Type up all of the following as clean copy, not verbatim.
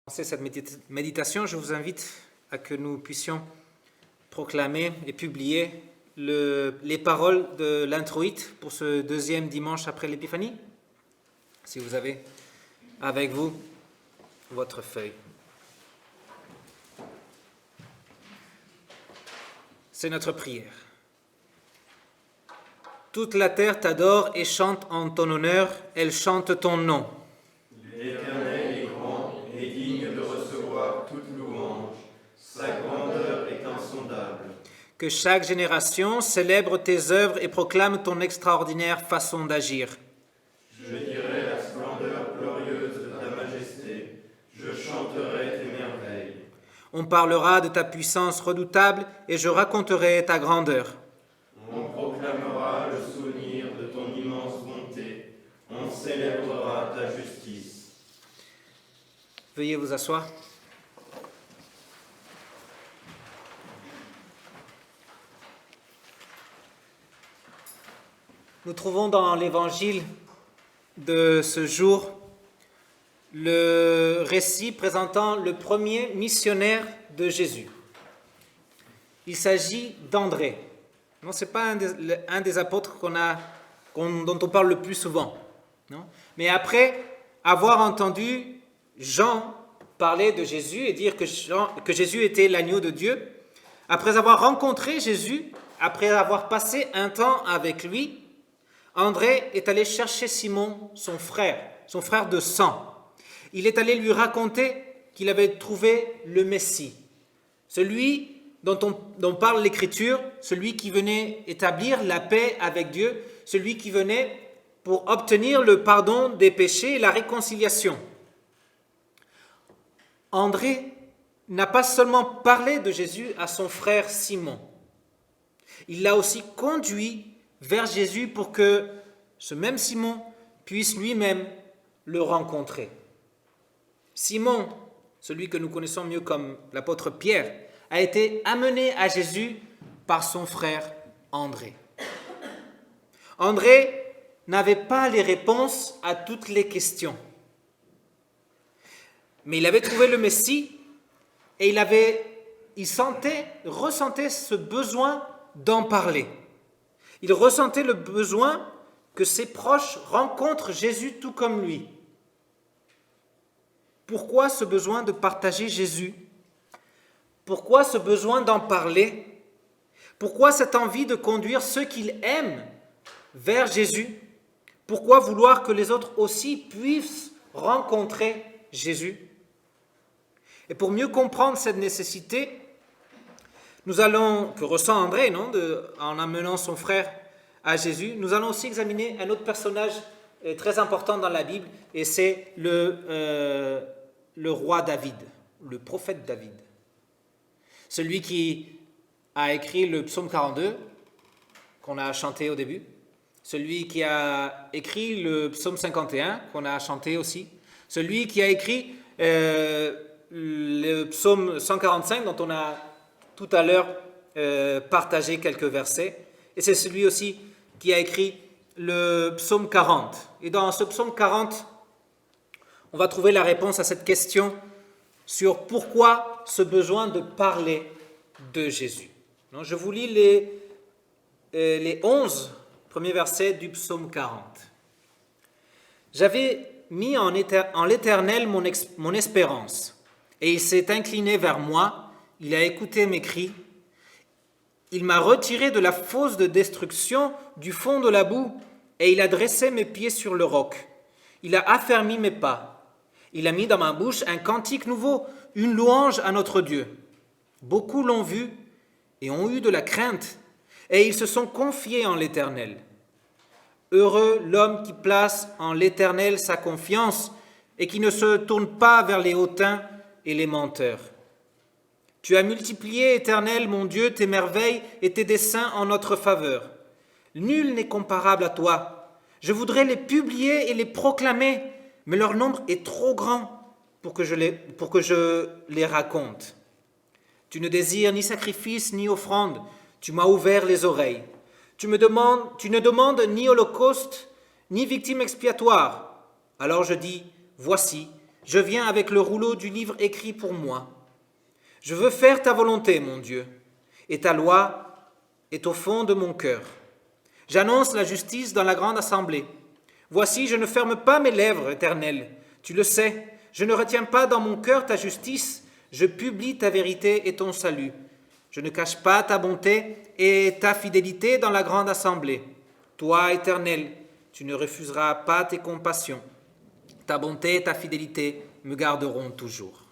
Cette méditation, je vous invite à que nous puissions proclamer et publier les paroles de l'introïte pour ce deuxième dimanche après l'Épiphanie. Si vous avez avec vous votre feuille. C'est notre prière. Toute la terre t'adore et chante en ton honneur, elle chante ton nom. L'Éternel est grand et digne de recevoir toute louange. Sa grandeur est insondable. Que chaque génération célèbre tes œuvres et proclame ton extraordinaire façon d'agir. Je dirai la splendeur glorieuse de ta majesté. Je chanterai tes merveilles. On parlera de ta puissance redoutable et je raconterai ta grandeur. On proclamera le souvenir de ton immense bonté. On célébrera ta justice. Veuillez vous asseoir. Nous trouvons dans l'évangile de ce jour le récit présentant le premier missionnaire de Jésus. Il s'agit d'André. Non, ce n'est pas un des apôtres dont on parle le plus souvent. Non? Mais après avoir entendu Jean parler de Jésus et dire que Jésus était l'agneau de Dieu, après avoir rencontré Jésus, après avoir passé un temps avec lui, André est allé chercher Simon, son frère de sang. Il est allé lui raconter qu'il avait trouvé le Messie, celui dont parle l'Écriture, celui qui venait établir la paix avec Dieu, celui qui venait pour obtenir le pardon des péchés et la réconciliation. André n'a pas seulement parlé de Jésus à son frère Simon, il l'a aussi conduit vers Jésus pour que ce même Simon puisse lui-même le rencontrer. Simon, celui que nous connaissons mieux comme l'apôtre Pierre, a été amené à Jésus par son frère André. André n'avait pas les réponses à toutes les questions. Mais il avait trouvé le Messie et il ressentait ce besoin d'en parler. Il ressentait le besoin que ses proches rencontrent Jésus tout comme lui. Pourquoi ce besoin de partager Jésus ? Pourquoi ce besoin d'en parler ? Pourquoi cette envie de conduire ceux qu'il aime vers Jésus ? Pourquoi vouloir que les autres aussi puissent rencontrer Jésus ? Et pour mieux comprendre cette nécessité, que ressent André en amenant son frère à Jésus, nous allons aussi examiner un autre personnage très important dans la Bible, et c'est le roi David, le prophète David. Celui qui a écrit le psaume 42, qu'on a chanté au début, celui qui a écrit le psaume 51, qu'on a chanté aussi, celui qui a écrit le psaume 145, dont on a tout à l'heure partagé quelques versets, et c'est celui aussi qui a écrit le psaume 40. Et dans ce psaume 40, on va trouver la réponse à cette question sur pourquoi ce besoin de parler de Jésus. Je vous lis les 11 premiers versets du psaume 40. « J'avais mis en l'Éternel mon espérance, et il s'est incliné vers moi, il a écouté mes cris. Il m'a retiré de la fosse de destruction, du fond de la boue, et il a dressé mes pieds sur le roc. Il a affermi mes pas. Il a mis dans ma bouche un cantique nouveau, une louange à notre Dieu. Beaucoup l'ont vu et ont eu de la crainte, et ils se sont confiés en l'Éternel. Heureux l'homme qui place en l'Éternel sa confiance et qui ne se tourne pas vers les hautains et les menteurs. Tu as multiplié, Éternel, mon Dieu, tes merveilles et tes desseins en notre faveur. Nul n'est comparable à toi. Je voudrais les publier et les proclamer, mais leur nombre est trop grand pour que je les raconte. Tu ne désires ni sacrifice ni offrande, tu m'as ouvert les oreilles. Tu ne demandes ni holocauste, ni victime expiatoire. Alors je dis, voici, Je viens avec le rouleau du livre écrit pour moi. Je veux faire ta volonté, mon Dieu, et ta loi est au fond de mon cœur. J'annonce la justice dans la grande assemblée. Voici, je ne ferme pas mes lèvres, Éternel. Tu le sais, je ne retiens pas dans mon cœur ta justice. Je publie ta vérité et ton salut. Je ne cache pas ta bonté et ta fidélité dans la grande assemblée. Toi, Éternel, tu ne refuseras pas tes compassions. Ta bonté et ta fidélité me garderont toujours.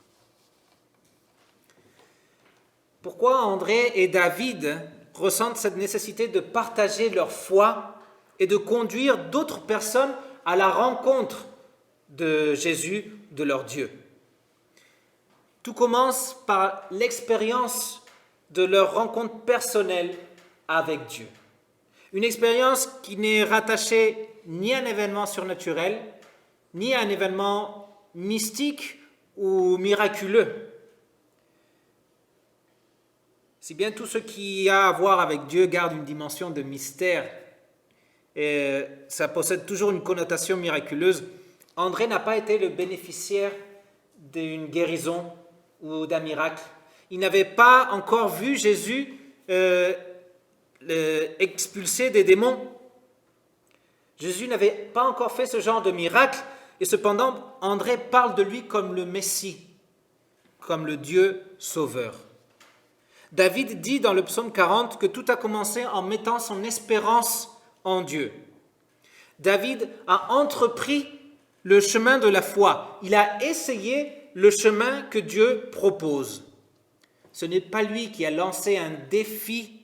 Pourquoi André et David ressentent cette nécessité de partager leur foi et de conduire d'autres personnes à la rencontre de Jésus, de leur Dieu? Tout commence par l'expérience de leur rencontre personnelle avec Dieu. Une expérience qui n'est rattachée ni à un événement surnaturel, ni à un événement mystique ou miraculeux. Si bien tout ce qui a à voir avec Dieu garde une dimension de mystère et ça possède toujours une connotation miraculeuse, André n'a pas été le bénéficiaire d'une guérison ou d'un miracle. Il n'avait pas encore vu Jésus expulser des démons. Jésus n'avait pas encore fait ce genre de miracle et cependant André parle de lui comme le Messie, comme le Dieu sauveur. David dit dans le psaume 40 que tout a commencé en mettant son espérance en Dieu. David a entrepris le chemin de la foi. Il a essayé le chemin que Dieu propose. Ce n'est pas lui qui a lancé un défi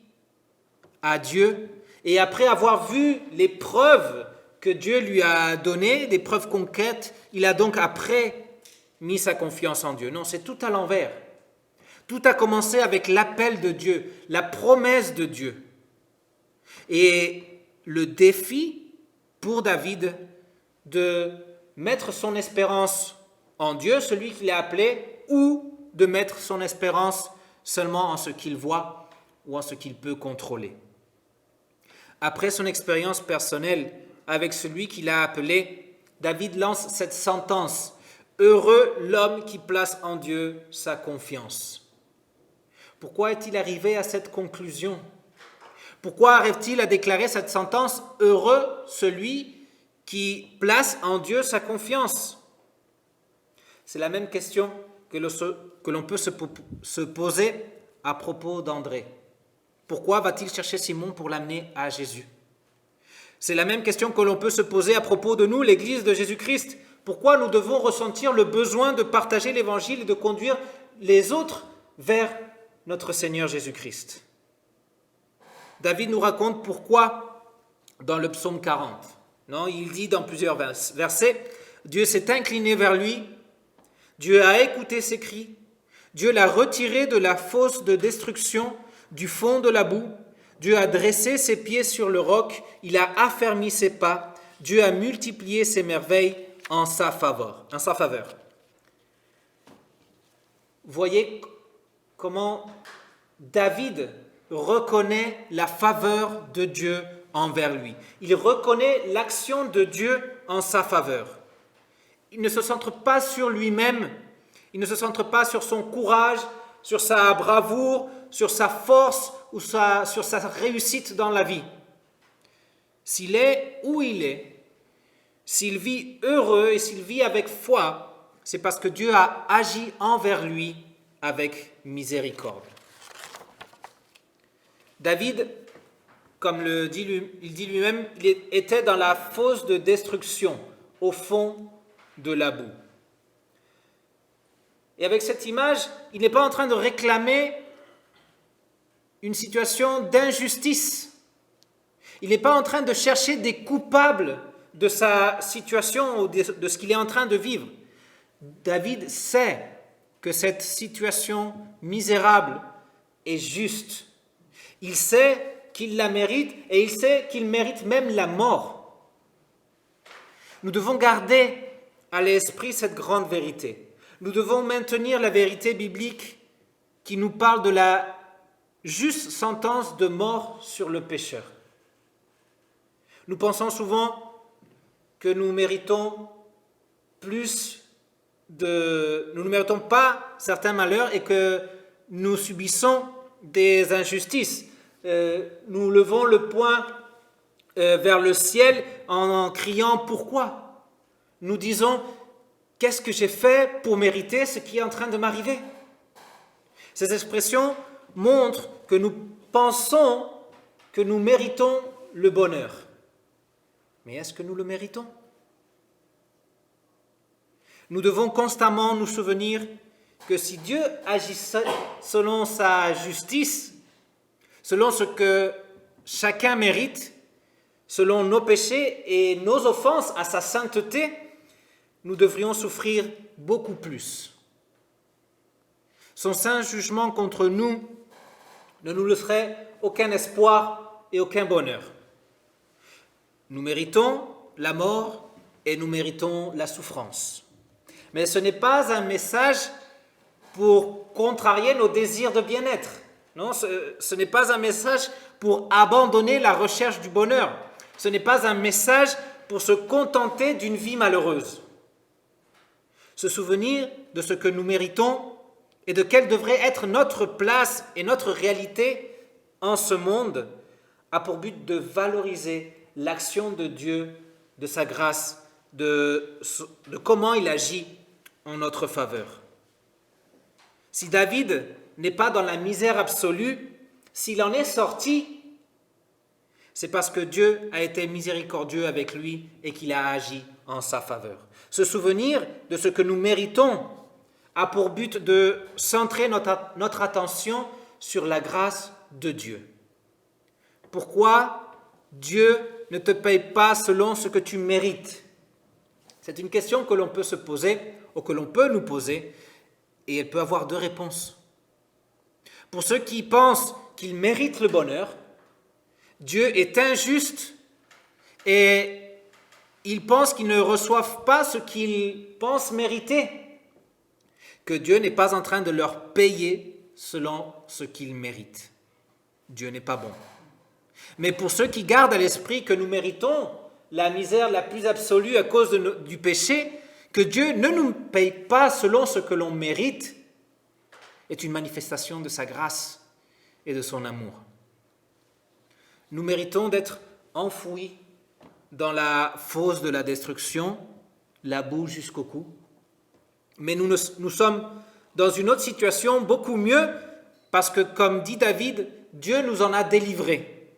à Dieu et après avoir vu les preuves que Dieu lui a données, des preuves concrètes, il a donc après mis sa confiance en Dieu. Non, c'est tout à l'envers. Tout a commencé avec l'appel de Dieu, la promesse de Dieu. Et le défi pour David de mettre son espérance en Dieu, celui qu'il a appelé, ou de mettre son espérance seulement en ce qu'il voit ou en ce qu'il peut contrôler. Après son expérience personnelle avec celui qu'il a appelé, David lance cette sentence: « Heureux l'homme qui place en Dieu sa confiance ». Pourquoi est-il arrivé à cette conclusion? Pourquoi arrive-t-il à déclarer cette sentence « Heureux celui qui place en Dieu sa confiance ». C'est la même question que l'on peut se poser à propos d'André. Pourquoi va-t-il chercher Simon pour l'amener à Jésus? C'est la même question que l'on peut se poser à propos de nous, l'Église de Jésus-Christ. Pourquoi nous devons ressentir le besoin de partager l'Évangile et de conduire les autres vers notre Seigneur Jésus-Christ? David nous raconte pourquoi dans le psaume 40. Non, il dit dans plusieurs versets, Dieu s'est incliné vers lui, Dieu a écouté ses cris, Dieu l'a retiré de la fosse de destruction, du fond de la boue, Dieu a dressé ses pieds sur le roc, il a affermi ses pas, Dieu a multiplié ses merveilles en sa faveur. Voyez comment David reconnaît la faveur de Dieu envers lui. Il reconnaît l'action de Dieu en sa faveur. Il ne se centre pas sur lui-même, il ne se centre pas sur son courage, sur sa bravoure, sur sa force ou sur sa réussite dans la vie. S'il est où il est, s'il vit heureux et s'il vit avec foi, c'est parce que Dieu a agi envers lui avec miséricorde. David, comme il dit lui-même, il était dans la fosse de destruction, au fond de la boue. Et avec cette image, il n'est pas en train de réclamer une situation d'injustice. Il n'est pas en train de chercher des coupables de sa situation ou de ce qu'il est en train de vivre. David sait que cette situation misérable est juste. Il sait qu'il la mérite et il sait qu'il mérite même la mort. Nous devons garder à l'esprit cette grande vérité. Nous devons maintenir la vérité biblique qui nous parle de la juste sentence de mort sur le pécheur. Nous pensons souvent que nous méritons plus nous ne méritons pas certains malheurs et que nous subissons des injustices. Nous levons le poing vers le ciel en criant pourquoi. Nous disons qu'est-ce que j'ai fait pour mériter ce qui est en train de m'arriver. Ces expressions montrent que nous pensons que nous méritons le bonheur. Mais est-ce que nous le méritons? Nous devons constamment nous souvenir que si Dieu agit selon sa justice, selon ce que chacun mérite, selon nos péchés et nos offenses à sa sainteté, nous devrions souffrir beaucoup plus. Son saint jugement contre nous ne nous laisserait aucun espoir et aucun bonheur. Nous méritons la mort et nous méritons la souffrance. Mais ce n'est pas un message pour contrarier nos désirs de bien-être. Non, ce n'est pas un message pour abandonner la recherche du bonheur. Ce n'est pas un message pour se contenter d'une vie malheureuse. Se souvenir de ce que nous méritons et de quelle devrait être notre place et notre réalité en ce monde a pour but de valoriser l'action de Dieu, de sa grâce, de comment il agit en notre faveur. Si David n'est pas dans la misère absolue, s'il en est sorti, c'est parce que Dieu a été miséricordieux avec lui et qu'il a agi en sa faveur. Se souvenir de ce que nous méritons a pour but de centrer notre attention sur la grâce de Dieu. Pourquoi Dieu ne te paye pas selon ce que tu mérites? C'est une question que l'on peut se poser ou que l'on peut nous poser et elle peut avoir deux réponses. Pour ceux qui pensent qu'ils méritent le bonheur, Dieu est injuste et ils pensent qu'ils ne reçoivent pas ce qu'ils pensent mériter, que Dieu n'est pas en train de leur payer selon ce qu'ils méritent. Dieu n'est pas bon. Mais pour ceux qui gardent à l'esprit que nous méritons la misère la plus absolue à cause du péché, que Dieu ne nous paye pas selon ce que l'on mérite, est une manifestation de sa grâce et de son amour. Nous méritons d'être enfouis dans la fosse de la destruction, la boue jusqu'au cou. Mais nous sommes dans une autre situation beaucoup mieux parce que, comme dit David, Dieu nous en a délivrés.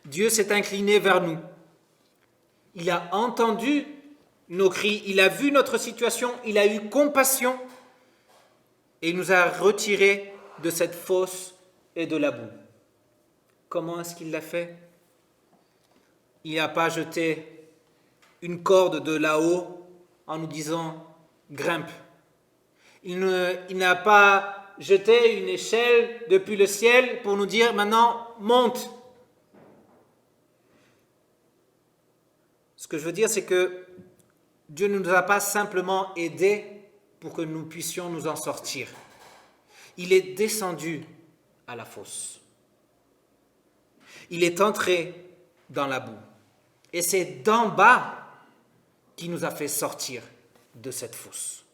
Dieu s'est incliné vers nous. Il a entendu nos cris, il a vu notre situation, il a eu compassion et il nous a retirés de cette fosse et de la boue. Comment est-ce qu'il l'a fait? Il n'a pas jeté une corde de là-haut en nous disant « grimpe ». Il n'a pas jeté une échelle depuis le ciel pour nous dire « maintenant, monte ». Ce que je veux dire, c'est que Dieu ne nous a pas simplement aidés pour que nous puissions nous en sortir. Il est descendu à la fosse. Il est entré dans la boue. Et c'est d'en bas qui nous a fait sortir de cette fosse.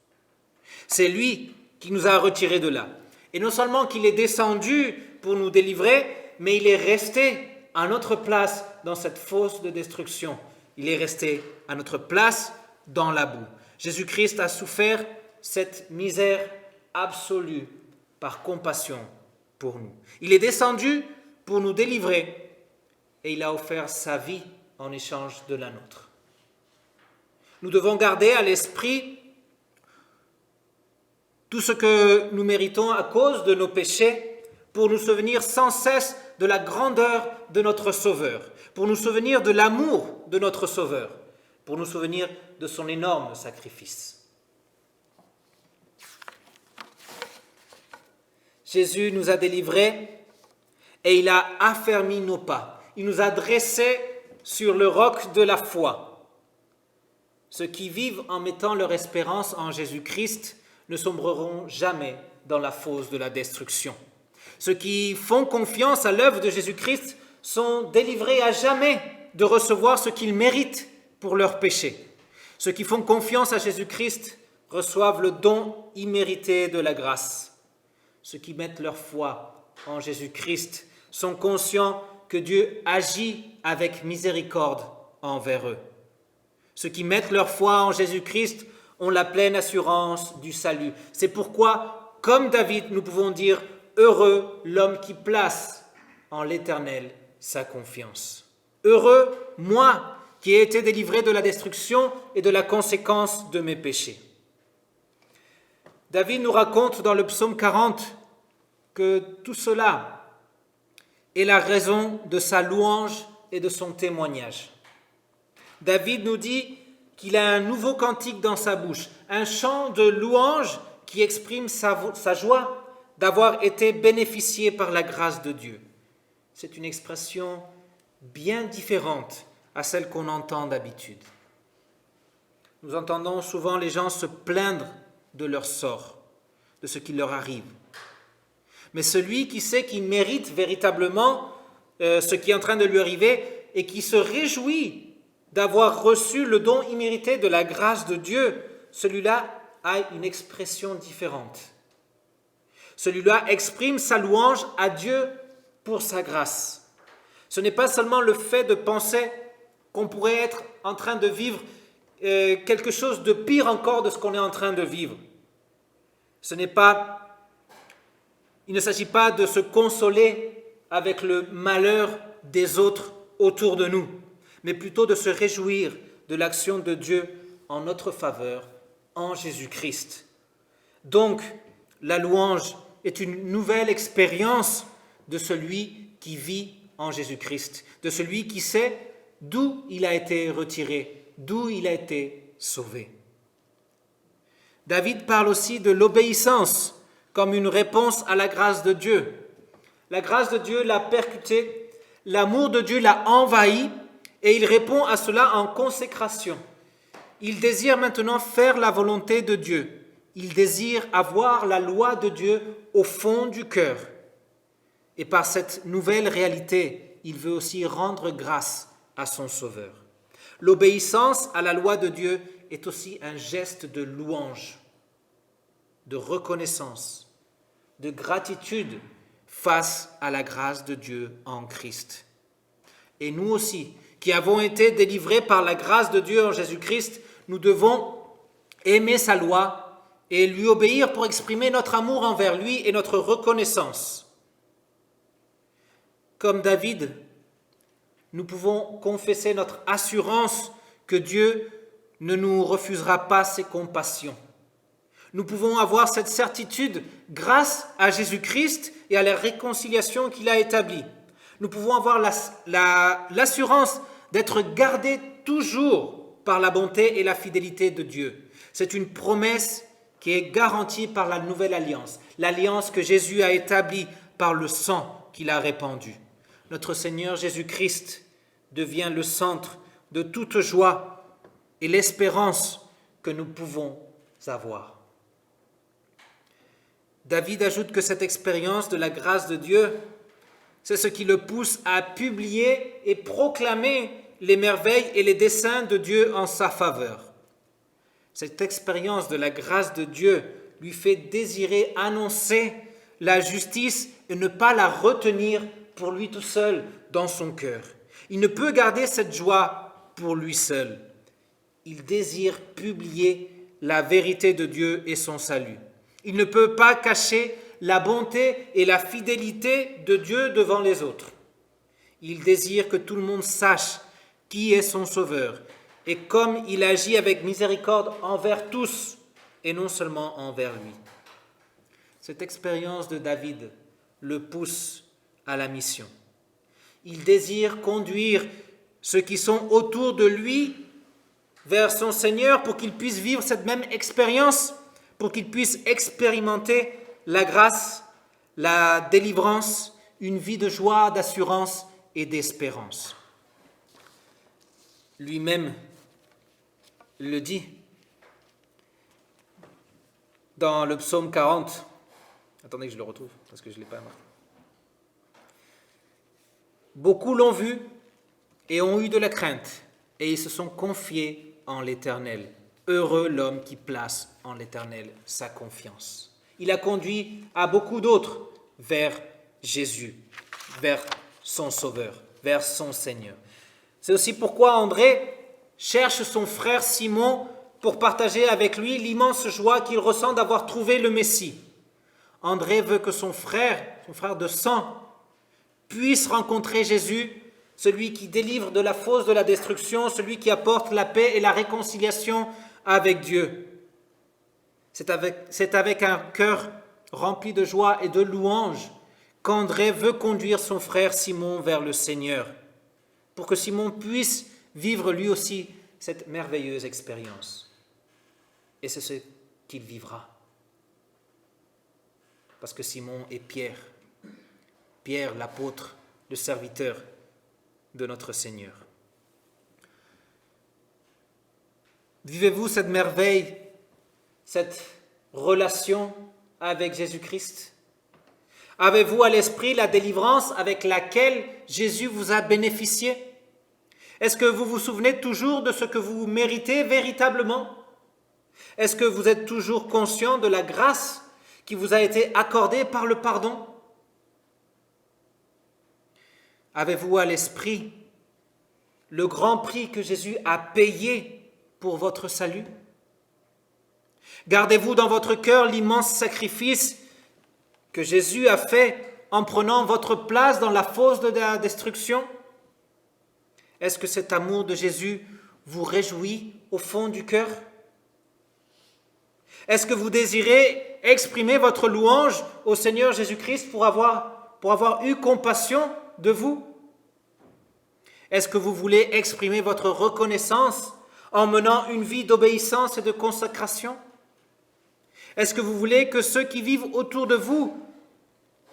C'est lui qui nous a retirés de là. Et non seulement qu'il est descendu pour nous délivrer, mais il est resté à notre place dans cette fosse de destruction. Il est resté à notre place dans la boue. Jésus-Christ a souffert cette misère absolue par compassion pour nous. Il est descendu pour nous délivrer et il a offert sa vie en échange de la nôtre. Nous devons garder à l'esprit tout ce que nous méritons à cause de nos péchés pour nous souvenir sans cesse de la grandeur de notre Sauveur, pour nous souvenir de l'amour de notre Sauveur, pour nous souvenir de son énorme sacrifice. Jésus nous a délivrés et il a affermi nos pas. Il nous a dressés sur le roc de la foi. Ceux qui vivent en mettant leur espérance en Jésus-Christ ne sombreront jamais dans la fosse de la destruction. Ceux qui font confiance à l'œuvre de Jésus-Christ sont délivrés à jamais de recevoir ce qu'ils méritent pour leurs péchés. Ceux qui font confiance à Jésus-Christ reçoivent le don immérité de la grâce. Ceux qui mettent leur foi en Jésus-Christ sont conscients que Dieu agit avec miséricorde envers eux. Ceux qui mettent leur foi en Jésus-Christ ont la pleine assurance du salut. C'est pourquoi, comme David, nous pouvons dire « Heureux l'homme qui place en l'Éternel sa confiance. Heureux, moi, qui ai été délivré de la destruction et de la conséquence de mes péchés. » David nous raconte dans le psaume 40 que tout cela est la raison de sa louange et de son témoignage. David nous dit qu'il a un nouveau cantique dans sa bouche, un chant de louange qui exprime sa joie d'avoir été bénéficié par la grâce de Dieu. C'est une expression bien différente à celle qu'on entend d'habitude. Nous entendons souvent les gens se plaindre de leur sort, de ce qui leur arrive. Mais celui qui sait qu'il mérite véritablement ce qui est en train de lui arriver et qui se réjouit d'avoir reçu le don immérité de la grâce de Dieu, celui-là a une expression différente. Celui-là exprime sa louange à Dieu pour sa grâce. Ce n'est pas seulement le fait de penser qu'on pourrait être en train de vivre quelque chose de pire encore de ce qu'on est en train de vivre. Il ne s'agit pas de se consoler avec le malheur des autres autour de nous, mais plutôt de se réjouir de l'action de Dieu en notre faveur, en Jésus-Christ. Donc, la louange est une nouvelle expérience de celui qui vit en Jésus-Christ, de celui qui sait d'où il a été retiré, d'où il a été sauvé. David parle aussi de l'obéissance comme une réponse à la grâce de Dieu. La grâce de Dieu l'a percuté, l'amour de Dieu l'a envahi et il répond à cela en consécration. Il désire maintenant faire la volonté de Dieu. Il désire avoir la loi de Dieu au fond du cœur. Et par cette nouvelle réalité, il veut aussi rendre grâce à son Sauveur. L'obéissance à la loi de Dieu est aussi un geste de louange, de reconnaissance, de gratitude face à la grâce de Dieu en Christ. Et nous aussi, qui avons été délivrés par la grâce de Dieu en Jésus-Christ, nous devons aimer sa loi et lui obéir pour exprimer notre amour envers lui et notre reconnaissance. Comme David, nous pouvons confesser notre assurance que Dieu ne nous refusera pas ses compassions. Nous pouvons avoir cette certitude grâce à Jésus-Christ et à la réconciliation qu'il a établie. Nous pouvons avoir l'assurance d'être gardés toujours par la bonté et la fidélité de Dieu. C'est une promesse qui est garantie par la nouvelle alliance, l'alliance que Jésus a établie par le sang qu'il a répandu. Notre Seigneur Jésus-Christ devient le centre de toute joie et l'espérance que nous pouvons avoir. David ajoute que cette expérience de la grâce de Dieu, c'est ce qui le pousse à publier et proclamer les merveilles et les desseins de Dieu en sa faveur. Cette expérience de la grâce de Dieu lui fait désirer annoncer la justice et ne pas la retenir pour lui tout seul dans son cœur. Il ne peut garder cette joie pour lui seul. Il désire publier la vérité de Dieu et son salut. Il ne peut pas cacher la bonté et la fidélité de Dieu devant les autres. Il désire que tout le monde sache qui est son Sauveur et comme il agit avec miséricorde envers tous et non seulement envers lui. Cette expérience de David le pousse à la mission. Il désire conduire ceux qui sont autour de lui vers son Seigneur pour qu'ils puissent vivre cette même expérience, pour qu'ils puissent expérimenter la grâce, la délivrance, une vie de joie, d'assurance et d'espérance. Lui-même le dit dans le psaume 40. Attendez que je le retrouve parce que je ne l'ai pas marqué. Beaucoup l'ont vu et ont eu de la crainte et ils se sont confiés en l'Éternel. Heureux l'homme qui place en l'Éternel sa confiance. Il a conduit à beaucoup d'autres vers Jésus, vers son Sauveur, vers son Seigneur. C'est aussi pourquoi André cherche son frère Simon pour partager avec lui l'immense joie qu'il ressent d'avoir trouvé le Messie. André veut que son frère de sang, puisse rencontrer Jésus, celui qui délivre de la fosse de la destruction, celui qui apporte la paix et la réconciliation avec Dieu. C'est avec un cœur rempli de joie et de louange qu'André veut conduire son frère Simon vers le Seigneur, pour que Simon puisse vivre lui aussi cette merveilleuse expérience. Et c'est ce qu'il vivra. Parce que Simon est Pierre, l'apôtre, le serviteur de notre Seigneur. Vivez-vous cette merveille, cette relation avec Jésus-Christ? Avez-vous à l'esprit la délivrance avec laquelle Jésus vous a bénéficié? Est-ce que vous vous souvenez toujours de ce que vous méritez véritablement? Est-ce que vous êtes toujours conscient de la grâce qui vous a été accordée par le pardon? Avez-vous à l'esprit le grand prix que Jésus a payé pour votre salut? Gardez-vous dans votre cœur l'immense sacrifice que Jésus a fait en prenant votre place dans la fosse de la destruction? Est-ce que cet amour de Jésus vous réjouit au fond du cœur? Est-ce que vous désirez exprimer votre louange au Seigneur Jésus-Christ pour avoir eu compassion de vous? Est-ce que vous voulez exprimer votre reconnaissance en menant une vie d'obéissance et de consécration? Est-ce que vous voulez que ceux qui vivent autour de vous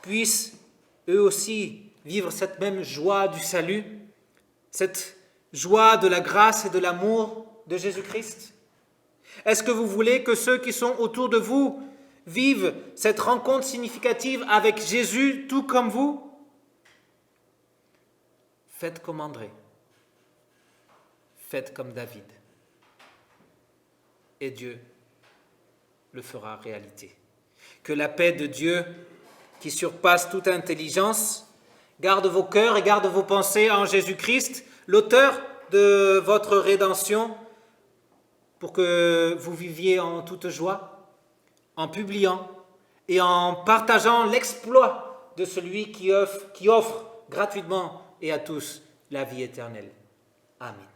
puissent eux aussi vivre cette même joie du salut, cette joie de la grâce et de l'amour de Jésus-Christ? Est-ce que vous voulez que ceux qui sont autour de vous vivent cette rencontre significative avec Jésus tout comme vous? Faites comme André, faites comme David, et Dieu le fera réalité. Que la paix de Dieu, qui surpasse toute intelligence, garde vos cœurs et garde vos pensées en Jésus-Christ, l'auteur de votre rédemption, pour que vous viviez en toute joie, en publiant et en partageant l'exploit de celui qui offre gratuitement et à tous la vie éternelle. Amen.